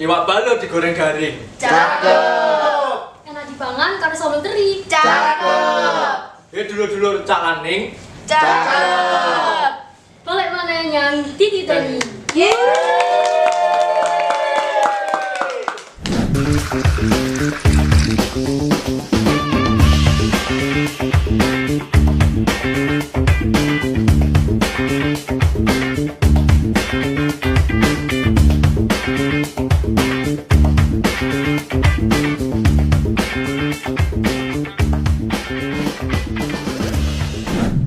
Iwak balado digoreng garing. Cakep. Enak dipangan karo sambal teri. Cakep. Dulur-dulur cak laning. Cakep. Balik mana yang dititeni.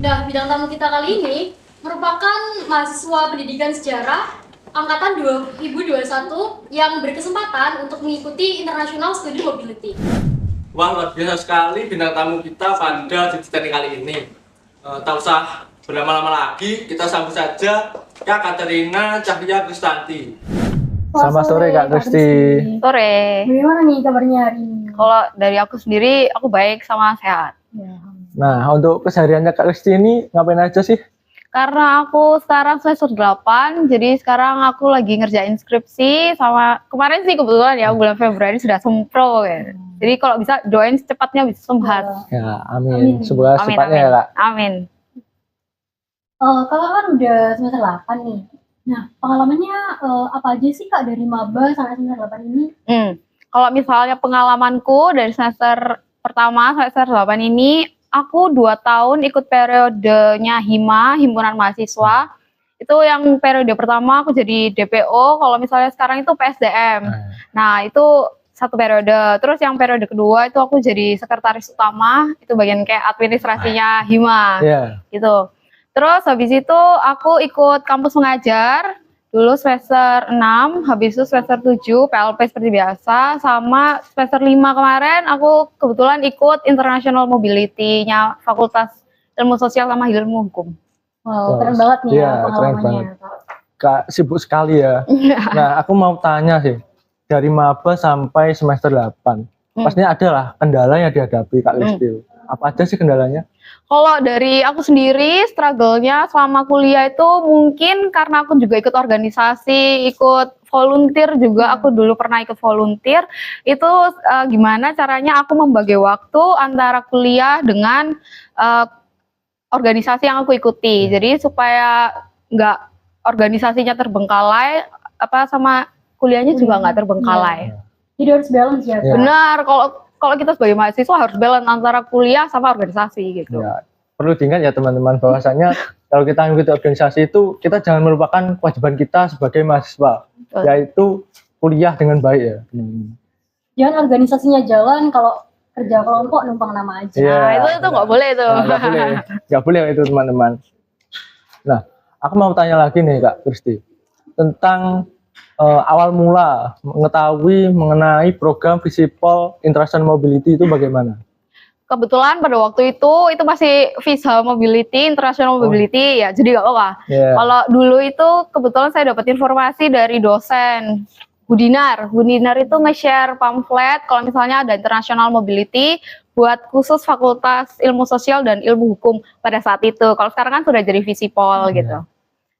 Nah, bidang tamu kita kali ini merupakan mahasiswa pendidikan sejarah angkatan 2021 yang berkesempatan untuk mengikuti International Student Mobility. Wah, luar biasa sekali bintang tamu kita pada dititeni kali ini. Tak usah berlama-lama lagi, kita sambut saja Kak Katerina Cahya Kristanti. Selamat sore Kak Kristi. Sore. Bagaimana nih kabarnya hari ini? Kalau dari aku sendiri, aku baik sama sehat. Nah, untuk kesehariannya Kak Kristi ini ngapain aja sih? Karena aku sekarang semester 8, jadi sekarang aku lagi ngerjain skripsi sama kemarin sih kebetulan ya bulan Februari sudah sempro ya. Jadi kalau bisa doain secepatnya bisa sembuh. Ya, amin. Semoga secepatnya ya Kak. Amin. Kakak kan udah semester 8 nih. Nah, pengalamannya apa aja sih Kak dari maba sampai semester 8 ini? Kalau misalnya pengalamanku dari semester pertama semester 8 ini, aku 2 tahun ikut periodenya HIMA, Himpunan Mahasiswa. Itu yang periode pertama aku jadi DPO, kalau misalnya sekarang itu PSDM. Nah, itu satu periode. Terus yang periode kedua itu aku jadi sekretaris utama, itu bagian kayak administrasinya HIMA. Gitu. Terus habis itu aku ikut kampus mengajar dulu semester 6, habis itu semester 7 PLP seperti biasa, sama semester 5 kemarin aku kebetulan ikut International Mobility-nya Fakultas Ilmu Sosial sama Ilmu Hukum. Wow, keren banget nih ya pengalamannya. Kak sibuk sekali ya. Nah, aku mau tanya sih, dari maba sampai semester 8, pastinya ada lah kendala yang dihadapi Kak Kristi. Apa aja sih kendalanya? Kalau dari aku sendiri, struggle-nya selama kuliah itu mungkin karena aku juga ikut organisasi, ikut volunteer juga, aku dulu pernah ikut volunteer, itu gimana caranya aku membagi waktu antara kuliah dengan organisasi yang aku ikuti. Jadi supaya nggak organisasinya terbengkalai, sama kuliahnya juga nggak terbengkalai. Jadi harus balance ya Kak? Benar, kalau kita sebagai mahasiswa harus balance antara kuliah sama organisasi gitu. Ya, perlu diingat ya teman-teman bahwasanya kalau kita mengikuti organisasi itu kita jangan melupakan kewajiban kita sebagai mahasiswa, yaitu kuliah dengan baik ya. Jangan organisasinya jalan, kalau kerja kelompok numpang nama aja. Nah, itu nggak boleh tuh. Nggak boleh itu teman-teman. Nah, aku mau tanya lagi nih Kak Kristi tentang awal mula mengetahui mengenai program Visipol International Mobility itu bagaimana? Kebetulan pada waktu itu masih Visa Mobility, International Mobility ya, jadi nggak apa-apa. Kalau dulu itu kebetulan saya dapat informasi dari dosen Budinar itu nge-share pamflet kalau misalnya ada International Mobility buat khusus Fakultas Ilmu Sosial dan Ilmu Hukum pada saat itu. Kalau sekarang kan sudah jadi Visipol gitu.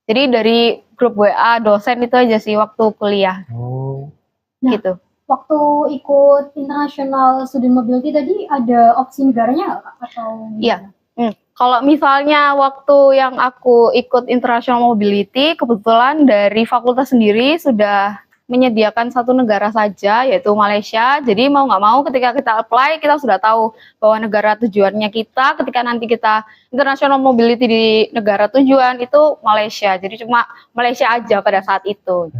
Jadi dari grup WA dosen itu aja sih waktu kuliah. Gitu. Waktu ikut International Student Mobility tadi ada opsi negaranya nggak atau? Iya. Kalau misalnya waktu yang aku ikut International Mobility, kebetulan dari fakultas sendiri sudah menyediakan satu negara saja, yaitu Malaysia. Jadi mau nggak mau ketika kita apply, kita sudah tahu bahwa negara tujuannya kita ketika nanti kita International Mobility di negara tujuan itu Malaysia. Jadi cuma Malaysia aja pada saat itu.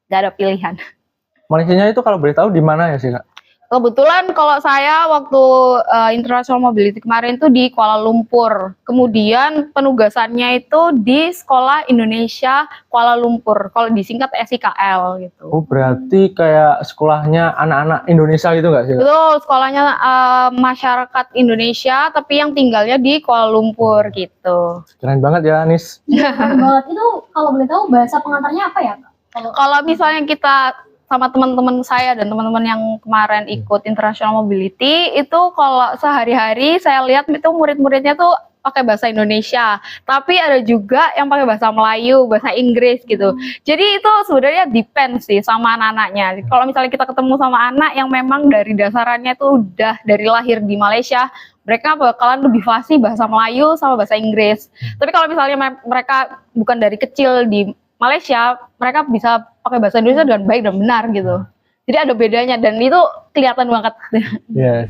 Nggak ada pilihan. Malaysianya itu kalau boleh tahu di mana ya sih Kak? Kebetulan kalau saya waktu International Mobility kemarin itu di Kuala Lumpur. Kemudian penugasannya itu di Sekolah Indonesia Kuala Lumpur. Kalau disingkat SIKL gitu. Oh, berarti kayak sekolahnya anak-anak Indonesia gitu nggak sih? Betul, sekolahnya masyarakat Indonesia tapi yang tinggalnya di Kuala Lumpur gitu. Keren banget ya, Anis. Keren banget. Itu kalau boleh tahu bahasa pengantarnya apa ya Kak? Kalau misalnya kita sama teman-teman saya dan teman-teman yang kemarin ikut International Mobility itu kalau sehari-hari saya lihat itu murid-muridnya tuh pakai bahasa Indonesia, tapi ada juga yang pakai bahasa Melayu, bahasa Inggris gitu. Jadi itu sebenarnya depends sih sama anak-anaknya. Kalau misalnya kita ketemu sama anak yang memang dari dasarannya itu udah dari lahir di Malaysia, mereka bakalan lebih fasih bahasa Melayu sama bahasa Inggris. Tapi kalau misalnya mereka bukan dari kecil di Malaysia, mereka bisa pakai bahasa Indonesia dengan baik dan benar gitu. Jadi ada bedanya dan itu kelihatan banget. Iya.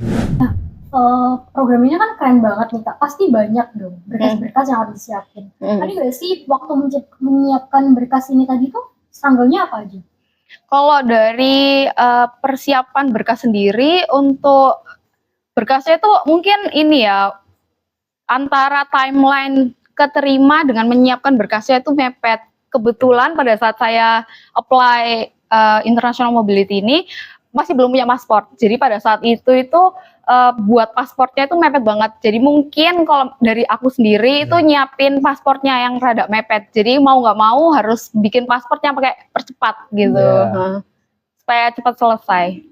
Program ini kan keren banget nih Kak, pasti banyak dong berkas-berkas yang harus disiapin. Tadi nggak sih waktu menyiapkan berkas ini tadi tuh struggle-nya apa aja? Kalau dari persiapan berkas sendiri, untuk berkasnya itu mungkin ini ya, antara timeline keterima dengan menyiapkan berkasnya itu mepet. Kebetulan pada saat saya apply international mobility ini masih belum punya paspor. Jadi pada saat itu buat paspornya itu mepet banget. Jadi mungkin kalau dari aku sendiri itu nyiapin paspornya yang rada mepet. Jadi mau nggak mau harus bikin paspornya pakai percepat gitu, supaya cepat selesai.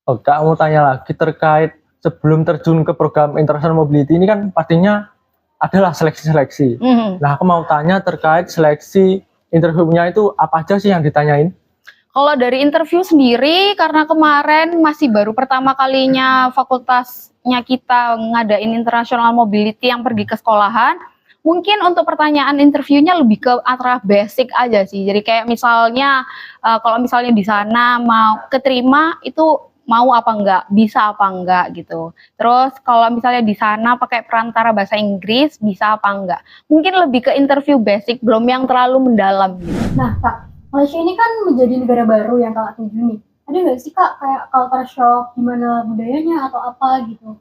Oh, Kak, mau tanya lagi terkait sebelum terjun ke program international mobility ini kan pastinya adalah seleksi-seleksi. Nah, aku mau tanya terkait seleksi interviewnya itu apa aja sih yang ditanyain? Kalau dari interview sendiri, karena kemarin masih baru pertama kalinya fakultasnya kita ngadain international mobility yang pergi ke sekolahan, mungkin untuk pertanyaan interviewnya lebih ke antara basic aja sih. Jadi kayak misalnya, kalau misalnya di sana mau keterima itu mau apa enggak, bisa apa enggak gitu. Terus kalau misalnya di sana pakai perantara bahasa Inggris, bisa apa enggak. Mungkin lebih ke interview basic, belum yang terlalu mendalam gitu. Nah Kak, Malaysia ini kan menjadi negara baru yang Kakak tuju nih. Ada nggak sih Kak kayak culture shock, gimana budayanya atau apa gitu?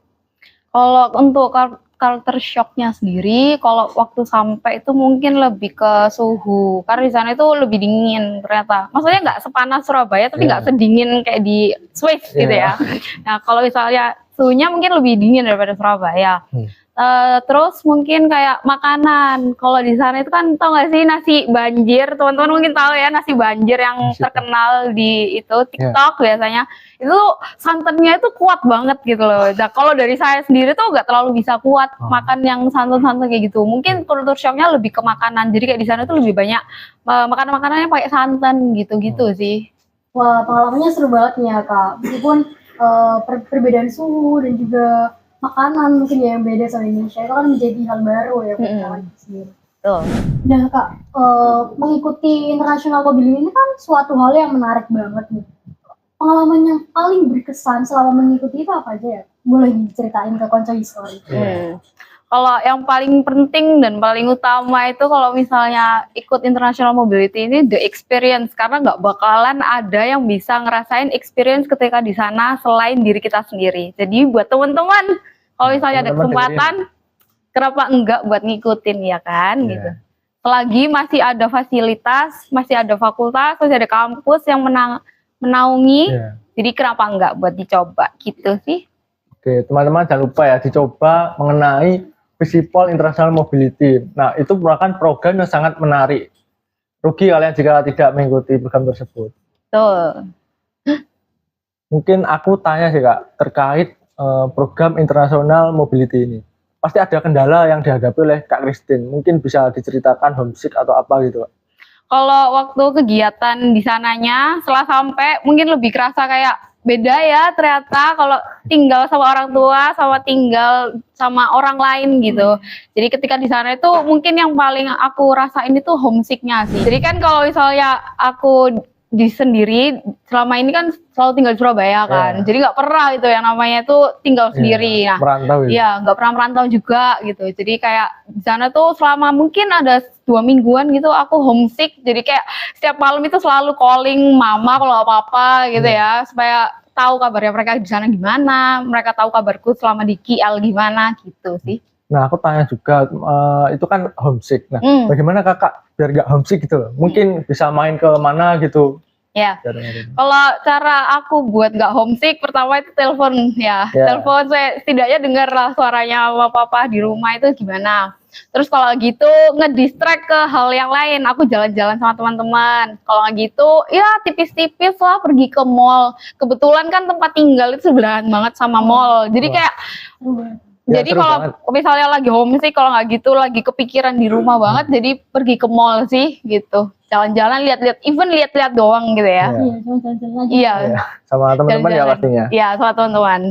Kalau untuk culture shocknya sendiri, kalau waktu sampai itu mungkin lebih ke suhu. Karena di sana itu lebih dingin ternyata. Maksudnya nggak sepanas Surabaya, tapi nggak sedingin kayak di Swiss gitu ya. Nah kalau misalnya suhunya mungkin lebih dingin daripada Surabaya. Terus mungkin kayak makanan. Kalau di sana itu kan tau gak sih nasi banjir, teman-teman mungkin tahu ya nasi banjir yang terkenal di itu TikTok biasanya. Itu santannya itu kuat banget gitu loh. Nah, kalau dari saya sendiri tuh gak terlalu bisa kuat makan yang santan-santan kayak gitu. Mungkin kultur shocknya lebih ke makanan. Jadi kayak di sana tuh lebih banyak makanan-makanannya pakai santan gitu-gitu sih. Wah, pengalamannya seru banget nih ya Kak. Meskipun perbedaan suhu dan juga makanan mungkin ya yang beda sama Indonesia itu kan menjadi hal baru ya buat kalian sendiri. Tuh. Nah Kak, mengikuti international mobility ini kan suatu hal yang menarik banget nih. Pengalaman yang paling berkesan selama mengikuti itu apa aja ya? Boleh diceritain ke Konco History. Kalau yang paling penting dan paling utama itu kalau misalnya ikut international mobility ini the experience, karena nggak bakalan ada yang bisa ngerasain experience ketika di sana selain diri kita sendiri. Jadi buat teman-teman kalau misalnya ada kesempatan, kenapa enggak buat ngikutin ya kan gitu. Selagi masih ada fasilitas, masih ada fakultas, masih ada kampus yang menaungi, jadi kenapa enggak buat dicoba gitu sih. Oke, teman-teman jangan lupa ya dicoba mengenai Visipol International Mobility. Nah, itu merupakan program yang sangat menarik. Rugi kalian jika tidak mengikuti program tersebut. Tuh. Mungkin aku tanya sih Kak, terkait program International Mobility ini. Pasti ada kendala yang dihadapi oleh Kak Christine. Mungkin bisa diceritakan homesick atau apa gitu Kak. Kalau waktu kegiatan di sananya, setelah sampai mungkin lebih kerasa kayak beda ya ternyata kalau tinggal sama orang tua sama tinggal sama orang lain gitu. Jadi ketika di sana itu mungkin yang paling aku rasain itu homesicknya sih. Jadi kan kalau misalnya aku di sendiri selama ini kan selalu tinggal di Surabaya kan, jadi nggak pernah itu yang namanya itu tinggal sendiri. Nah, merantau ya nggak pernah merantau juga gitu. Jadi kayak di sana tuh selama mungkin ada 2 mingguan gitu aku homesick. Jadi kayak setiap malam itu selalu calling mama kalau apa-apa gitu ya, supaya tahu kabarnya mereka di sana gimana, mereka tahu kabarku selama di KL gimana gitu sih. Nah, aku tanya juga, itu kan homesick. Nah, bagaimana kakak biar gak homesick gitu loh? Mungkin bisa main ke mana gitu? Ya, kalau cara aku buat gak homesick, pertama itu telepon ya. Telepon saya setidaknya dengar lah suaranya mama papa di rumah itu gimana. Terus kalau gitu ngedistract ke hal yang lain, aku jalan-jalan sama teman-teman. Kalau nggak gitu, ya tipis-tipis lah pergi ke mall. Kebetulan kan tempat tinggal itu sebelahan banget sama mall. Jadi kayak Ya, Jadi seru kalau banget. misalnya lagi homesick, kalau nggak gitu lagi kepikiran di rumah banget, jadi pergi ke mall sih gitu. Jalan-jalan, lihat-lihat, even lihat-lihat doang gitu ya. Iya. Iya, cuma jalan-jalan aja. Iya. Sama teman-teman ya Jalan-jalan. pastinya. Iya, sama teman-teman.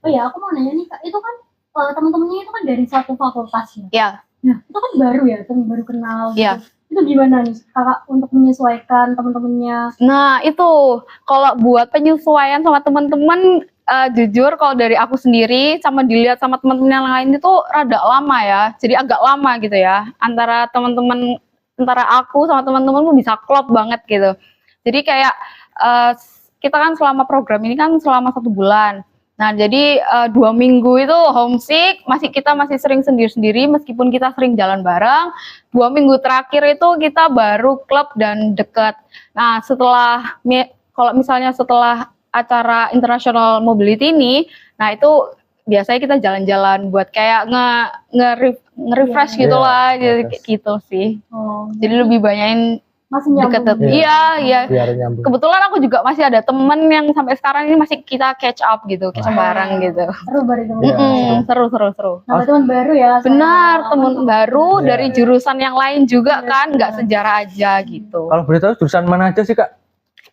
Oh ya, aku mau nanya nih Kak, itu kan teman-temannya itu kan dari satu fakultas ya. Iya. Nah, itu kan baru ya, kan baru kenal gitu. Iya. Itu gimana nih Kakak untuk menyesuaikan teman-temannya? Nah, itu kalau buat penyesuaian sama teman-teman, jujur kalau dari aku sendiri sama dilihat sama teman-teman yang lain itu rada lama ya. Jadi agak lama gitu ya. Antara aku sama teman-teman bisa klop banget gitu. Jadi kayak kita kan selama program ini kan selama 1 bulan. Nah, jadi 2 minggu itu homesick, kita masih sering sendiri-sendiri meskipun kita sering jalan bareng. 2 minggu terakhir itu kita baru klub dan deket. Nah, kalau misalnya setelah acara International Mobility ini, nah itu biasanya kita jalan-jalan buat kayak nge-refresh Iya. gitu lah, Iya, jadi refresh. gitu sih. Oh, Jadi lebih banyakin masih nyambung. deket. Iya. Iya. Biar nyambung. Kebetulan aku juga masih ada temen yang sampai sekarang ini masih kita catch up gitu, catch up Wah. bareng gitu. Seru baru teman. Iya. Seru. Nah, teman baru ya. sama Benar, pengalaman. temen baru Iya, dari iya. jurusan yang lain juga Iya, kan, nggak iya. sejarah aja gitu. Kalau boleh tahu jurusan mana aja sih Kak?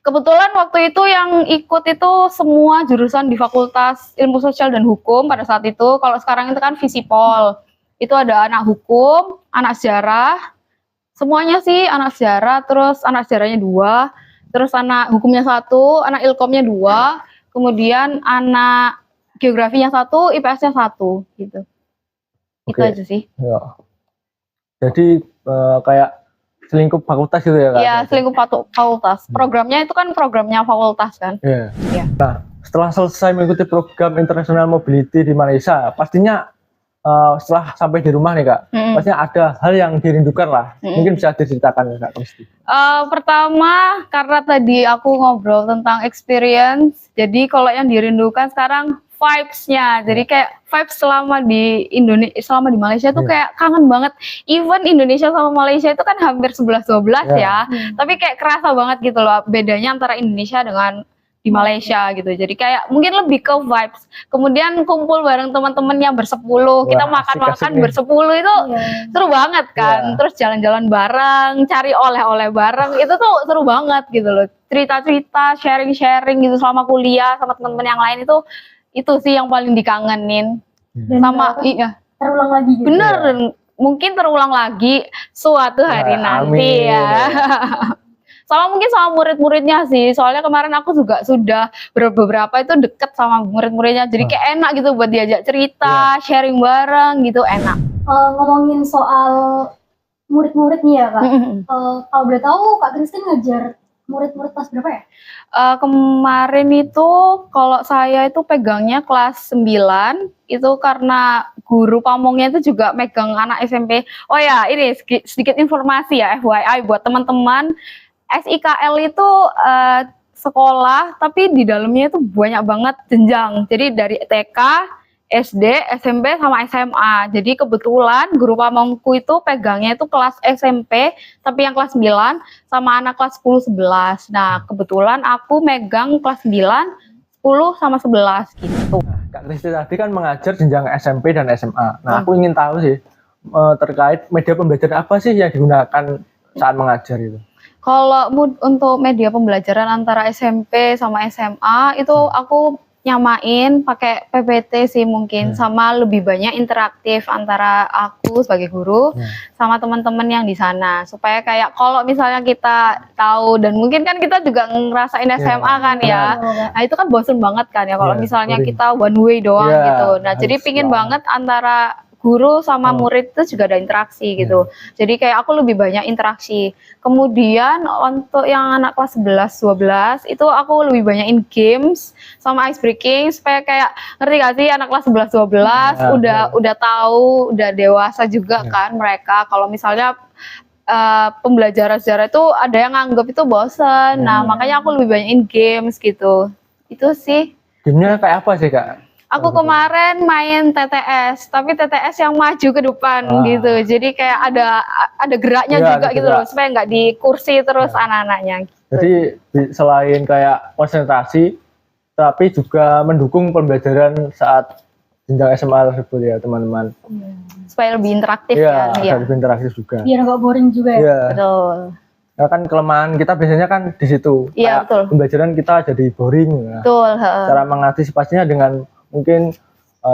Kebetulan waktu itu yang ikut itu semua jurusan di Fakultas Ilmu Sosial dan Hukum pada saat itu. Kalau sekarang itu kan Visipol. Itu ada anak hukum, anak sejarah, semuanya sih anak sejarah, terus anak sejarahnya 2, terus anak hukumnya 1, anak ilkomnya 2, kemudian anak geografinya 1, IPS-nya 1 gitu. Itu Oke. aja sih. Ya. Jadi kayak selingkup fakultas gitu ya Kak? Iya, selingkuh fakultas. Programnya itu kan programnya fakultas kan. Iya. Iya. Nah, setelah selesai mengikuti program International Mobility di Malaysia, pastinya setelah sampai di rumah nih Kak, Mm-mm. pastinya ada hal yang dirindukan lah. Mm-mm. Mungkin bisa diceritakan ya Kak Kristi. Pertama, karena tadi aku ngobrol tentang experience, jadi kalau yang dirindukan sekarang vibes-nya. Jadi kayak vibes selama di Malaysia tuh Iya. kayak kangen banget. Even Indonesia sama Malaysia itu kan hampir 11-12 ya. Hmm. Tapi kayak kerasa banget gitu loh bedanya antara Indonesia dengan di Malaysia gitu. Jadi kayak mungkin lebih ke vibes. Kemudian kumpul bareng teman-teman yang bersepuluh. Kita Wah, makan-makan asik-asik nih. bersepuluh itu Iya. seru banget kan. Iya. Terus jalan-jalan bareng, cari oleh-oleh bareng, itu tuh seru banget gitu loh. Cerita-cerita, sharing-sharing gitu selama kuliah sama teman-teman yang lain itu sih yang paling dikangenin. Dan Sama nggak iya, terulang lagi gitu. bener. Mungkin terulang lagi suatu hari Wah, nanti amin. ya. Sama mungkin sama murid-muridnya sih. Soalnya kemarin aku juga sudah beberapa itu deket sama murid-muridnya. Jadi kayak enak gitu buat diajak cerita, sharing bareng gitu, enak. Ngomongin soal murid-murid nih ya Kak. Kalau boleh tahu Kak Christine ngajar murid-murid kelas berapa ya? Kemarin itu kalau saya itu pegangnya kelas 9 itu karena guru pamongnya itu juga megang anak SMP. Oh ya, ini sedikit informasi ya FYI buat teman-teman. SIKL itu sekolah tapi di dalamnya itu banyak banget jenjang. Jadi dari TK, SD, SMP sama SMA. Jadi kebetulan guru pamongku itu pegangnya itu kelas SMP tapi yang kelas 9 sama anak kelas 10 11. Nah, kebetulan aku megang kelas 9, 10 sama 11 gitu. Kak Kristi tadi kan mengajar jenjang SMP dan SMA. Nah, aku ingin tahu sih terkait media pembelajaran apa sih yang digunakan saat mengajar itu? Kalau untuk media pembelajaran antara SMP sama SMA itu aku nyamain pakai PPT sih mungkin, sama lebih banyak interaktif antara aku sebagai guru sama teman-teman yang di sana, supaya kayak kalau misalnya kita tahu dan mungkin kan kita juga ngerasain SMA kan ya. Nah itu kan bosen banget kan ya kalau misalnya kita one way doang gitu. Nah jadi pingin banget antara guru sama murid itu juga ada interaksi gitu. Jadi kayak aku lebih banyak interaksi. Kemudian untuk yang anak kelas 11 12 itu aku lebih banyak in games sama ice breaking supaya kayak ngerti gak sih anak kelas 11 12 udah tahu, udah dewasa juga kan mereka. Kalau misalnya pembelajaran sejarah itu ada yang nganggap itu bosen. Nah, makanya aku lebih banyak in games gitu. Itu sih. Gamenya kayak apa sih Kak? Aku kemarin main TTS, tapi TTS yang maju ke depan gitu. Jadi kayak ada geraknya juga gitu loh, supaya nggak di kursi terus anak-anaknya. Gitu. Jadi selain kayak konsentrasi, tapi juga mendukung pembelajaran saat jenjang SMA tersebut ya teman-teman. Supaya lebih interaktif Iya, kan. Iya. lebih interaktif juga. Biar nggak boring juga ya. Iya. Betul. Ya kan kelemahan kita biasanya kan di situ. Iya, Kayak betul. Pembelajaran kita jadi boring. Nah, Betul. Heeh. cara mengantisipasinya dengan mungkin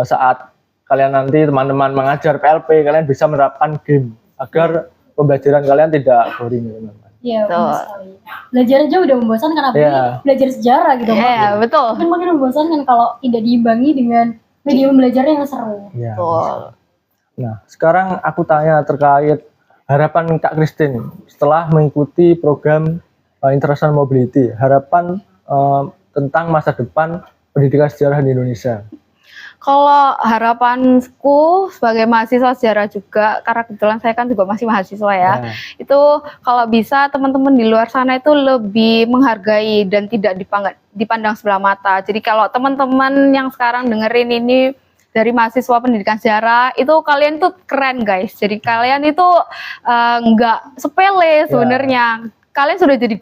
saat kalian nanti teman-teman mengajar PLP, kalian bisa menerapkan game agar pembelajaran kalian tidak boring ya, teman-teman. Iya, Betul. benar sekali. Belajar aja udah membosankan, apalagi Iya. belajar sejarah gitu. Iya, betul. Mungkin makin membosankan kalau tidak diimbangi dengan medium belajar yang seru. Iya. Betul. Nah, sekarang aku tanya terkait harapan Kak Christine setelah mengikuti program International Mobility, harapan tentang masa depan pendidikan sejarah di Indonesia. Kalau harapanku sebagai mahasiswa sejarah juga, karena kebetulan saya kan juga masih mahasiswa ya, Nah, itu kalau bisa teman-teman di luar sana itu lebih menghargai dan tidak dipandang sebelah mata. Jadi kalau teman-teman yang sekarang dengerin ini dari mahasiswa pendidikan sejarah, itu kalian tuh keren guys. Jadi kalian itu nggak sepele sebenarnya. Kalian sudah jadi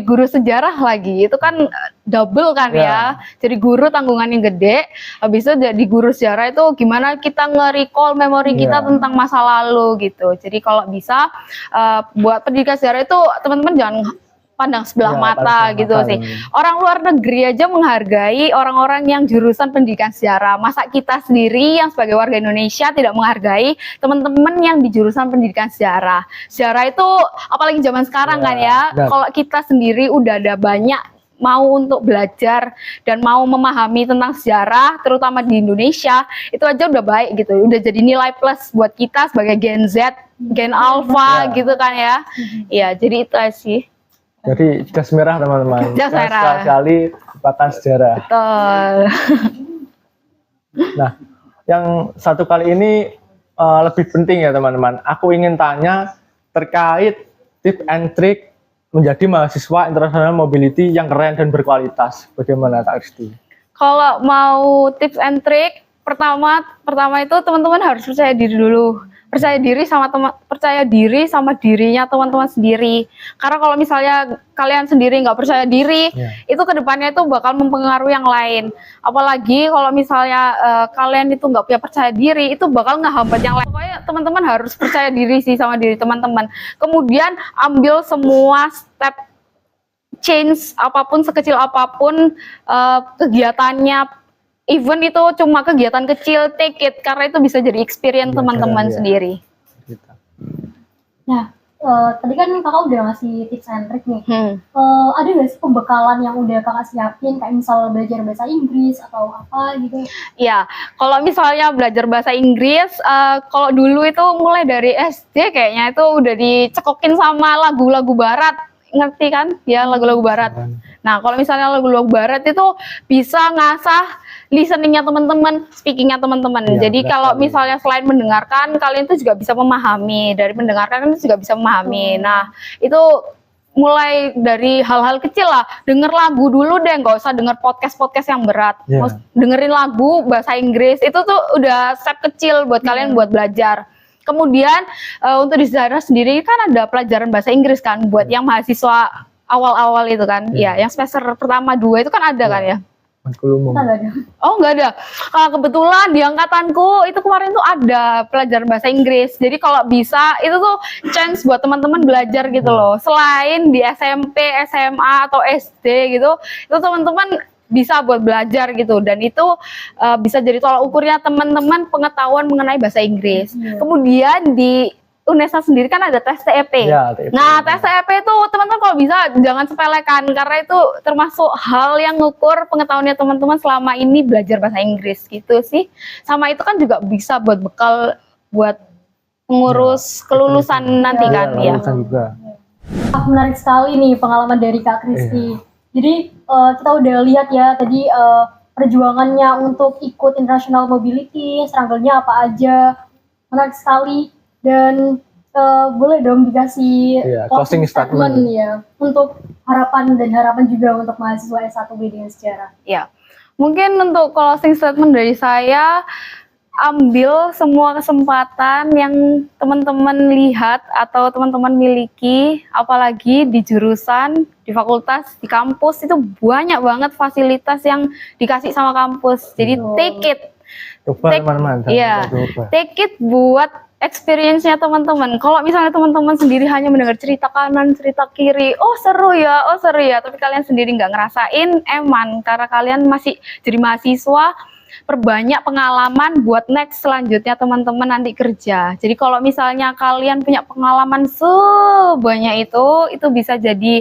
guru sejarah lagi, itu kan double kan ya. Jadi guru tanggungannya gede, habis itu jadi guru sejarah itu gimana kita nge-recall memori kita tentang masa lalu gitu. Jadi kalau bisa buat pendidikan sejarah itu teman-teman jangan pandang sebelah Ya, mata pandang gitu mata, sih. Orang luar negeri aja menghargai orang-orang yang jurusan pendidikan sejarah. Masa kita sendiri yang sebagai warga Indonesia tidak menghargai teman-teman yang di jurusan pendidikan sejarah. Sejarah itu apalagi zaman sekarang Ya, kan ya. benar. Kalau kita sendiri udah ada banyak mau untuk belajar dan mau memahami tentang sejarah terutama di Indonesia, itu aja udah baik gitu. Udah jadi nilai plus buat kita sebagai Gen Z, Gen Alpha Ya. gitu kan ya. Iya, jadi itu aja sih. jadi gas merah teman-teman. Gas Jangan merah. sekali-kali lupakan sejarah. Betul. Nah, yang satu kali ini lebih penting ya teman-teman. Aku ingin tanya terkait tips and trick menjadi mahasiswa international mobility yang keren dan berkualitas. Bagaimana Kak Kristi? Kalau mau tips and trick, pertama itu teman-teman harus percaya diri dulu. Percaya diri sama dirinya teman-teman sendiri. Karena kalau misalnya kalian sendiri nggak percaya diri, itu kedepannya itu bakal mempengaruhi yang lain. Apalagi kalau misalnya kalian itu nggak punya percaya diri, itu bakal ngehambat yang lain. Pokoknya teman-teman harus percaya diri sih sama diri teman-teman. Kemudian ambil semua step change apapun, sekecil apapun kegiatannya. Even itu cuma kegiatan kecil, take it, karena itu bisa jadi experience teman-teman sendiri. Gitu. Nah, tadi kan kakak udah ngasih tips and trick nih. Hmm. Ada nggak sih pembekalan yang udah kakak siapin, kayak misal belajar bahasa Inggris atau apa gitu? Ya, kalau misalnya belajar bahasa Inggris, kalau dulu itu mulai dari SD kayaknya itu udah dicekokin sama lagu-lagu barat, ngerti kan? Ya, lagu-lagu barat. Nah, kalau misalnya lagu-lagu barat itu bisa ngasah listeningnya teman-teman, speakingnya teman-teman. Iya, Jadi benar kalau sekali. misalnya selain mendengarkan, kalian itu juga bisa memahami. Dari mendengarkan kan juga bisa memahami. Nah, itu mulai dari hal-hal kecil lah. Denger lagu dulu deh, nggak usah denger podcast-podcast yang berat. Iya. Dengerin lagu bahasa Inggris, itu tuh udah step kecil buat kalian buat belajar. Kemudian untuk di sejarah sendiri kan ada pelajaran bahasa Inggris kan, buat yang mahasiswa awal-awal itu kan. Ya, yang semester pertama 2 itu kan ada kan ya. Matkul umum. Kita nggak ada. Oh, nggak ada. Kebetulan di angkatanku itu kemarin tuh ada pelajaran bahasa Inggris. Jadi kalau bisa itu tuh chance buat teman-teman belajar gitu loh. Selain di SMP, SMA atau SD gitu, itu teman-teman bisa buat belajar gitu. Dan itu bisa jadi tolak ukurnya teman-teman pengetahuan mengenai bahasa Inggris. Kemudian di UNESA sendiri kan ada tes TEP. Ya, TEP. Nah, tes TEP itu teman-teman kalau bisa jangan sepelekan karena itu termasuk hal yang ngukur pengetahuannya teman-teman selama ini belajar bahasa Inggris gitu sih. Sama itu kan juga bisa buat bekal buat pengurus kelulusan nanti kan ya. Lulusan juga. Menarik sekali nih pengalaman dari Kak Kristi. Jadi kita udah lihat ya tadi perjuangannya untuk ikut international mobility, struggle-nya apa aja. Menarik sekali. Dan boleh dong dikasih closing statement ya untuk harapan juga untuk mahasiswa S1B dengan sejarah. Ya, mungkin untuk closing statement dari saya, ambil semua kesempatan yang teman-teman lihat atau teman-teman miliki, apalagi di jurusan, di fakultas, di kampus itu banyak banget fasilitas yang dikasih sama kampus. Jadi take it. Coba Take- teman-teman. iya. Coba. Take it buat experience-nya teman-teman. Kalau misalnya teman-teman sendiri hanya mendengar cerita kanan, cerita kiri, oh seru ya, tapi kalian sendiri nggak ngerasain, eman, karena kalian masih jadi mahasiswa, perbanyak pengalaman buat next selanjutnya teman-teman nanti kerja. Jadi kalau misalnya kalian punya pengalaman sebanyak itu bisa jadi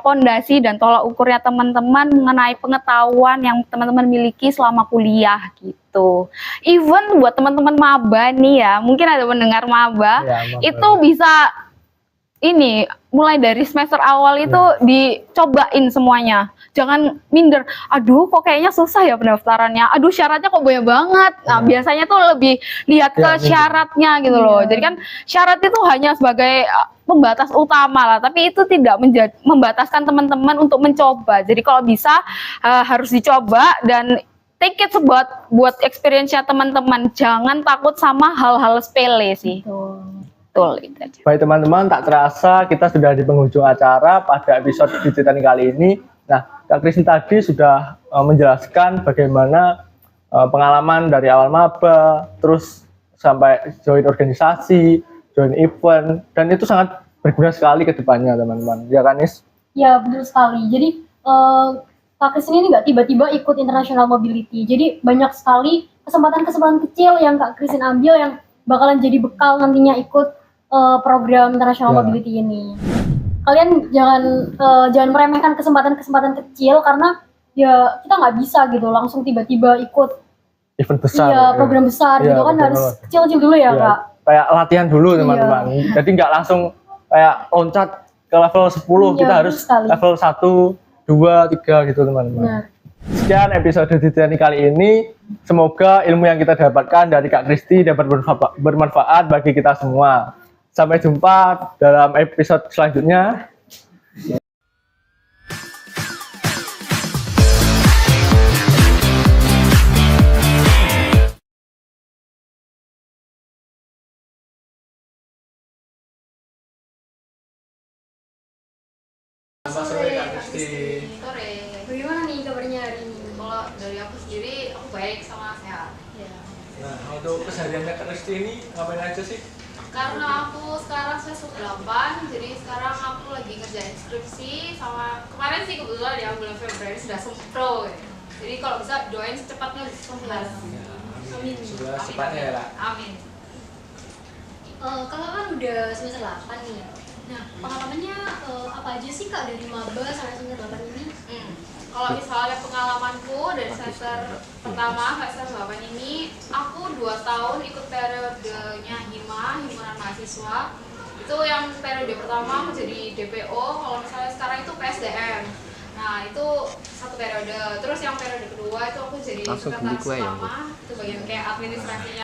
pondasi dan tolak ukurnya teman-teman mengenai pengetahuan yang teman-teman miliki selama kuliah gitu. Even buat teman-teman maba nih ya, mungkin ada pendengar maba, Ya, maba. itu bisa ini mulai dari semester awal itu dicobain semuanya. Jangan minder. Aduh, kok kayaknya susah ya pendaftarannya. Aduh, syaratnya kok banyak banget. Nah, biasanya tuh lebih lihat ke minder. syaratnya gitu loh. Jadi kan syarat itu hanya sebagai pembatas utama lah, tapi itu tidak membataskan teman-teman untuk mencoba. Jadi kalau bisa harus dicoba dan take it buat experience-nya teman-teman. Jangan takut sama hal-hal sepele sih. Betul itu aja. Baik teman-teman, tak terasa kita sudah di penghujung acara pada episode Digital kali ini. Nah, Kak Kristin tadi sudah menjelaskan bagaimana pengalaman dari awal maba, terus sampai join organisasi, join event, dan itu sangat berguna sekali ke depannya teman-teman. Ya kan, Nis? Ya betul sekali. Jadi Kak Kristin ini nggak tiba-tiba ikut international mobility. Jadi banyak sekali kesempatan-kesempatan kecil yang Kak Kristin ambil yang bakalan jadi bekal nantinya ikut program international mobility ini. Kalian jangan meremehkan kesempatan-kesempatan kecil karena ya kita nggak bisa gitu langsung tiba-tiba ikut Event besar. program besar Iya, gitu kan, betul harus banget. kecil-kecil dulu ya Iya, Kak. kayak latihan dulu teman-teman. Jadi nggak langsung kayak loncat ke level 10, Iya, kita betul harus sekali. level 1, 2, 3 gitu teman-teman. Benar. Sekian episode Digital kali ini. Semoga ilmu yang kita dapatkan dari Kak Kristi dapat bermanfaat bagi kita semua. Sampai jumpa dalam episode selanjutnya. Selamat sore Kak Kristi. Sore. Bagaimana nih kabarnya hari ini? Kalau dari aku sendiri, aku baik sama sehat. Nah, untuk kesehariannya Kak Kristi ini ngapain aja sih? Karena aku sekarang semester 8, jadi sekarang aku lagi ngerjain skripsi sama kemarin sih kebetulan ya bulan Februari sudah sempro. Jadi kalau bisa doain secepatnya bisa selesai. Amin. Sudah secepatnya ya Kak. Amin. Kakak kan udah semester 8 nih. Nah, pengalamannya apa aja sih Kak dari maba sampai semester 8 ini? Kalau misalnya pengalamanku dari semester pertama sampai semester 8 ini, aku 2 tahun ikut periodenya himpunan mahasiswa. Itu yang periode pertama aku jadi DPO, kalau misalnya sekarang itu PSDM. Nah, itu 1 periode. Terus yang periode kedua itu aku jadi sekretaris utama, itu bagian kayak administrasinya.